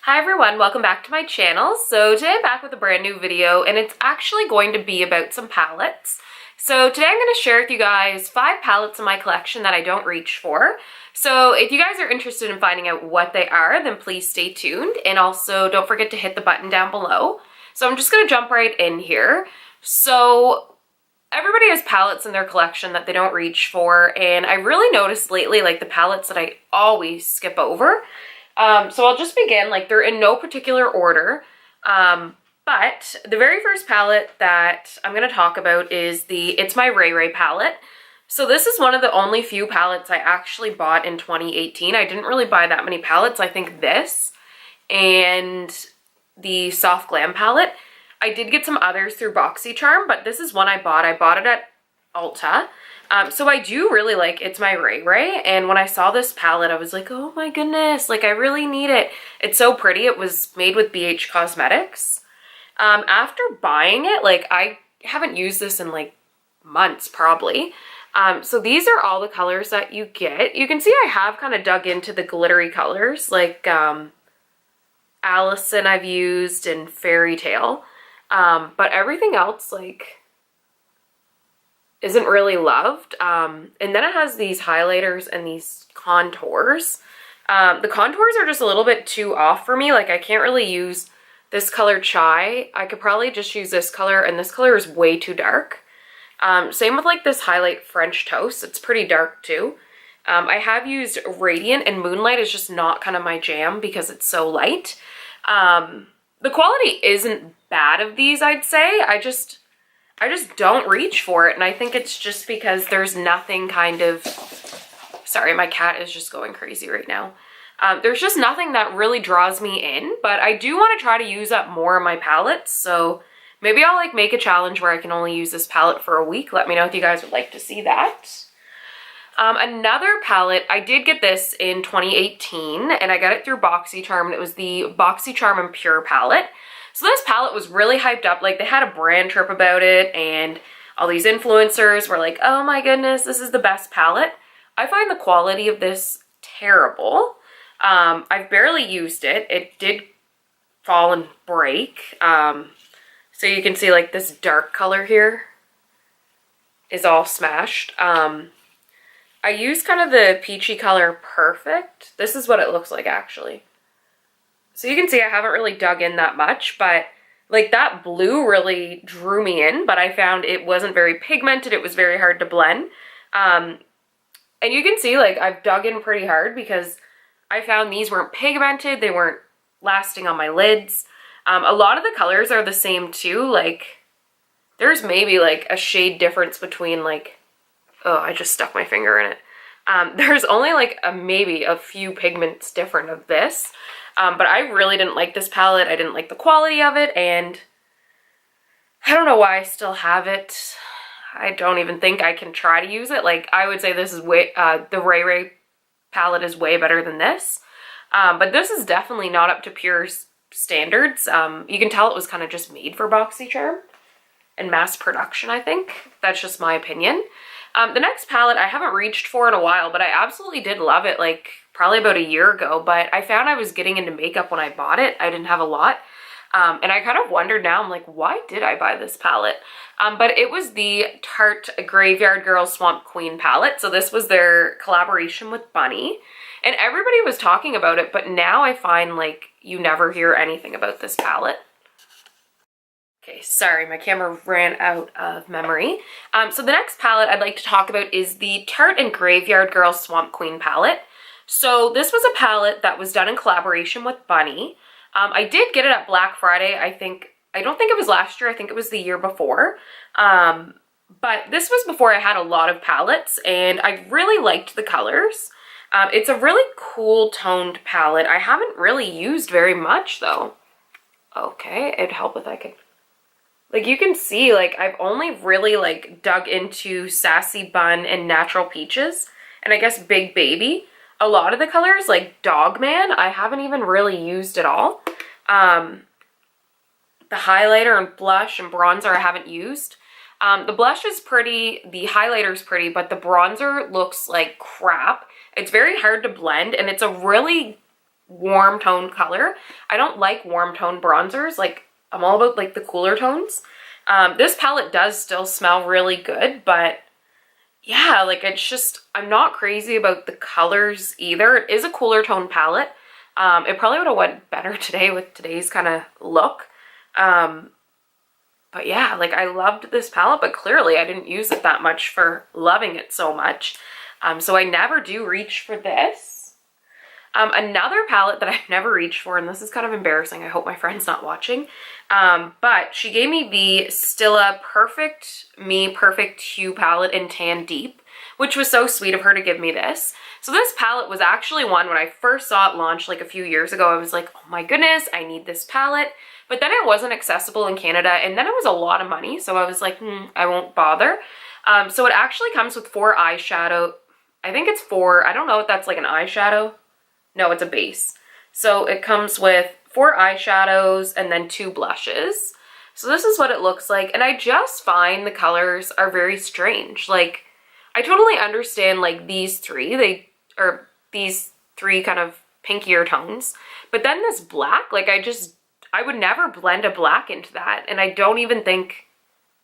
Hi everyone, welcome back to my channel. So today I'm back with a brand new video and it's actually going to be about some palettes. So today I'm going to share with you guys 5 palettes in my collection that I don't reach for. So if you guys are interested in finding out what they are, then please stay tuned, and also don't forget to hit the button down below. So I'm just going to jump right in here. So everybody has palettes in their collection that they don't reach for, and I really noticed lately like the palettes that I always skip over. So I'll just begin, like they're in no particular order, but the very first palette that I'm going to talk about is the It's My Ray Ray palette. So this is one of the only few palettes I actually bought in 2018. I didn't really buy that many palettes. I think this and the Soft Glam palette. I did get some others through BoxyCharm, but this is one I bought. I bought it at Ulta. So I do really like It's My Ray Ray, and when I saw this palette, I was like, oh my goodness, like I really need it. It's so pretty. It was made with BH Cosmetics. After buying it, like I haven't used this in like months probably. So these are all the colors that you get. You can see I have kind of dug into the glittery colors, like Allison I've used and Fairy Tale. But everything else, like, isn't really loved. And then it has these highlighters and these contours. The contours are just a little bit too off for me. Like I can't really use this color Chai. I could probably just use this color, and this color is way too dark. Same with like this highlight French Toast. It's pretty dark too. I have used Radiant, and Moonlight is just not kind of my jam because it's so light. The quality isn't bad of these, I'd say. I just don't reach for it, and I think it's just because there's nothing kind of... Sorry, my cat is just going crazy right now. There's just nothing that really draws me in, but I do want to try to use up more of my palettes, so maybe I'll like make a challenge where I can only use this palette for a week. Let me know if you guys would like to see that. Another palette, I did get this in 2018, and I got it through BoxyCharm, and it was the BoxyCharm and Pure palette. So this palette was really hyped up. Like they had a brand trip about it, and all these influencers were like, oh my goodness, this is the best palette. I find the quality of this terrible. I've barely used it. It did fall and break. So you can see like this dark color here is all smashed. I used kind of the peachy color Perfect. This is what it looks like actually. So you can see I haven't really dug in that much, but like that blue really drew me in, but I found it wasn't very pigmented. It was very hard to blend. And you can see like I've dug in pretty hard because I found these weren't pigmented. They weren't lasting on my lids. A lot of the colors are the same too. Like there's maybe like a shade difference between like, oh, I just stuck my finger in it. There's only like maybe a few pigments different of this. But I really didn't like this palette. I didn't like the quality of it, and I don't know why I still have it. I don't even think I can try to use it. Like, I would say this is way, the Ray Ray palette is way better than this. But this is definitely not up to Pure's standards. You can tell it was kind of just made for BoxyCharm and mass production, I think. That's just my opinion. The next palette I haven't reached for in a while, but I absolutely did love it, like probably about a year ago, but I found I was getting into makeup when I bought it. I didn't have a lot. And I kind of wondered now, I'm like, why did I buy this palette? But it was the Tarte Graveyard Girl Swamp Queen palette. So this was their collaboration with Bunny. And everybody was talking about it, but now I find like you never hear anything about this palette. Okay, sorry, my camera ran out of memory. So the next palette I'd like to talk about is the Tarte and Graveyard Girl Swamp Queen palette. So this was a palette that was done in collaboration with Bunny. I did get it at Black Friday, I don't think it was last year, I think it was the year before. But this was before I had a lot of palettes, and I really liked the colors. It's a really cool toned palette. I haven't really used very much though. Okay, it'd help if I could... Like you can see, like I've only really like dug into Sassy Bun and Natural Peaches, and I guess Big Baby. A lot of the colors, like Dog Man, I haven't even really used at all. The highlighter and blush and bronzer I haven't used. The blush is pretty, the highlighter is pretty, but the bronzer looks like crap. It's very hard to blend, and it's a really warm tone color. I don't like warm tone bronzers. Like, I'm all about like the cooler tones. This palette does still smell really good, but yeah, like it's just, I'm not crazy about the colors either. It is a cooler tone palette. It probably would have went better today with today's kind of look. But yeah, like I loved this palette, but clearly I didn't use it that much for loving it so much. So I never do reach for this. Another palette that I've never reached for, and this is kind of embarrassing, I hope my friend's not watching, but she gave me the Stila Perfect Hue palette in Tan Deep, which was so sweet of her to give me this. So this palette was actually one, when I first saw it launch like a few years ago, I was like, oh my goodness, I need this palette. But then it wasn't accessible in Canada, and then it was a lot of money, so I was like, I won't bother. So it actually comes with 4 eyeshadow. I think it's 4, I don't know if that's like an eyeshadow. No, it's a base. So it comes with 4 eyeshadows and then 2 blushes. So this is what it looks like. And I just find the colors are very strange. Like, I totally understand like these 3, these 3 kind of pinkier tones. But then this black, like I would never blend a black into that. And I don't even think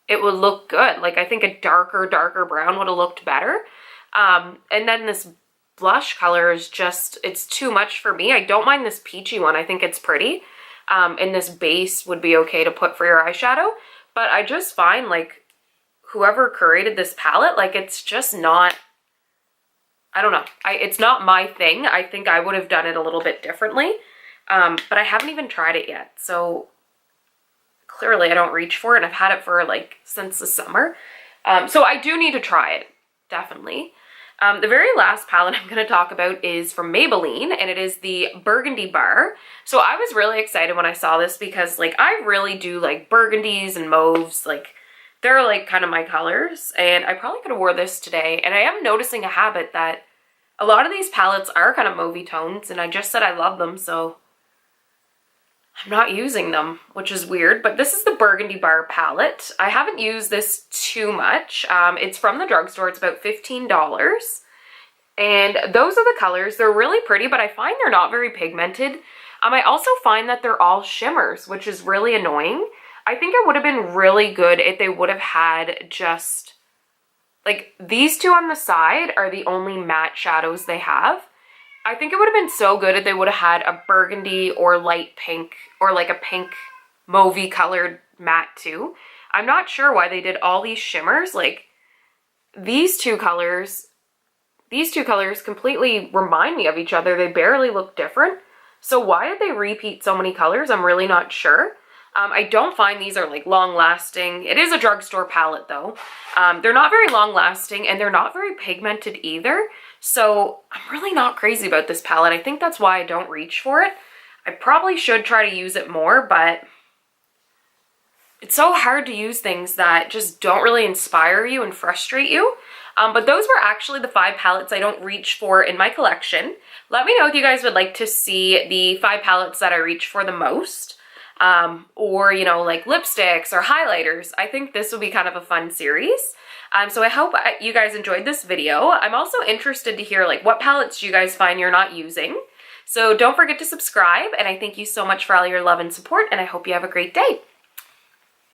it would look good. Like, I think a darker brown would have looked better. And then this blush color is just, it's too much for me. I don't mind this peachy one. I think it's pretty. And this base would be okay to put for your eyeshadow. But I just find like whoever created this palette, like it's just not, I don't know. It's not my thing. I think I would have done it a little bit differently. But I haven't even tried it yet. So clearly I don't reach for it. And I've had it for like since the summer. So I do need to try it. Definitely. The very last palette I'm going to talk about is from Maybelline, and it is the Burgundy Bar. So I was really excited when I saw this because like I really do like burgundies and mauves, like they're like kind of my colors, and I probably could have wore this today. And I am noticing a habit that a lot of these palettes are kind of mauvey tones, and I just said I love them, so I'm not using them, which is weird. But this is the Burgundy Bar palette. I haven't used this too much. It's from the drugstore. It's about $15. And those are the colors. They're really pretty, but I find they're not very pigmented. I also find that they're all shimmers, which is really annoying. I think it would have been really good if they would have had just, like, these 2 on the side are the only matte shadows they have. I think it would have been so good if they would have had a burgundy or light pink or like a pink mauvey colored matte too. I'm not sure why they did all these shimmers. Like these two colors completely remind me of each other. They barely look different. So why did they repeat so many colors? I'm really not sure. I don't find these are like long lasting. It is a drugstore palette though. They're not very long lasting and they're not very pigmented either. So I'm really not crazy about this palette. I think that's why I don't reach for it. I probably should try to use it more, but it's so hard to use things that just don't really inspire you and frustrate you. But those were actually the 5 palettes I don't reach for in my collection. Let me know if you guys would like to see the 5 palettes that I reach for the most. Or, you know, like lipsticks or highlighters. I think this will be kind of a fun series. So I hope you guys enjoyed this video. I'm also interested to hear like what palettes you guys find you're not using. So don't forget to subscribe, and I thank you so much for all your love and support, and I hope you have a great day.